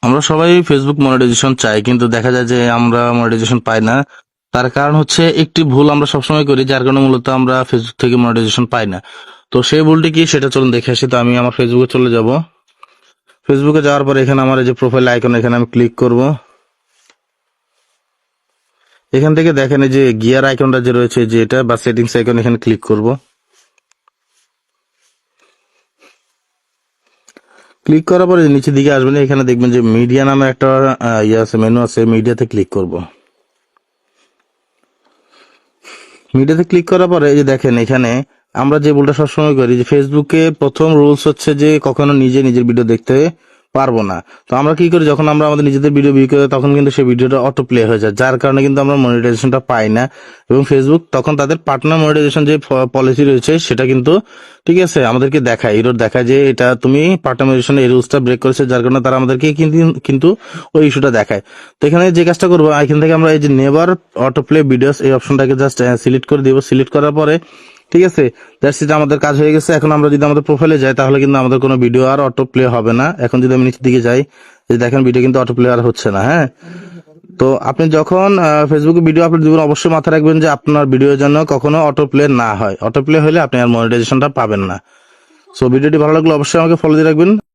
আমরা সবাই Facebook monetization চাই, কিন্তু দেখা যায় যে আমরা মনিটাইজেশন পাই না। তার কারণ হচ্ছে একটি ভুল আমরা সবসময় করি, যার কারণে মূলত আমরা ফেসবুক থেকে মনিটাইজেশন পাই না। তো সেই ভুলটি কি সেটা চলুন দেখে আসি। তো আমি আমার ফেসবুকে চলে যাব। ফেসবুকে যাওয়ার পর এখানে আমার এই যে প্রোফাইল আইকন, এখানে আমি ক্লিক করব। এখান থেকে দেখেন এই যে গিয়ার আইকনটা যে রয়েছে, যে এটা বা সেটিংস আইকন, এখানে ক্লিক করব। ক্লিক করার পরে নিচের দিকে আসবেন, এখানে দেখবেন যে মিডিয়া নামে একটা ইয়ে আছে, মেনু আছে। মিডিয়াতে ক্লিক করব। মিডিয়াতে ক্লিক করার পরে এই যে দেখেন এখানে আমরা যে ভুলটা সবসময় করি, যে ফেসবুকে প্রথম রুলস হচ্ছে যে কখনো নিজে নিজের ভিডিও দেখতে পারবো না। তো আমরা কি করি, যখন আমরা আমাদের নিজেদের ভিডিও ভিউ করি তখন কিন্তু সেই ভিডিওটা অটো প্লে হয়ে যায়, যার কারণে কিন্তু আমরা মনিটাইজেশনটা পাই না। এবং ফেসবুক তখন তাদের পার্টনার মনিটাইজেশন যে পলিসি রয়েছে সেটা কিন্তু ঠিক আছে আমাদেরকে দেখায়, এরর দেখায় যে এটা তুমি পার্টনার মনিটাইজেশন এই রুলসটা ব্রেক করেছে, যার কারণে তারা আমাদেরকে কিন্তু কিন্তু ওই ইস্যুটা দেখায়। তো এখানে যে কাজটা করবো, এখান থেকে আমরা এই যে নেভার অটো প্লে ভিডিওস এই অপশনটাকে জাস্ট সিলেক্ট করে দিব। সিলেক্ট করার পরে ঠিক আছে, দ্যাটস ইট, আমাদের কাজ হয়ে গেছে। এখন আমরা যদি আমাদের প্রোফাইলে যাই তাহলে কিন্তু আমাদের কোনো ভিডিও আর অটো প্লে হবে না। এখন যদি আমি নিচের দিকে যাই, এই দেখেন ভিডিও কিন্তু অটো প্লে আর হচ্ছে না। হ্যাঁ, তো আপনি যখন ফেসবুকে ভিডিও আপলোড দিবেন অবশ্যই মাথায় রাখবেন যে আপনার ভিডিওর জন্য কখনো অটো প্লে না হয়। অটো প্লে হলে আপনি আর মনিটাইজেশনটা পাবেন না। সো ভিডিওটি ভালো লাগলে অবশ্যই আমাকে ফলো দিয়ে রাখবেন।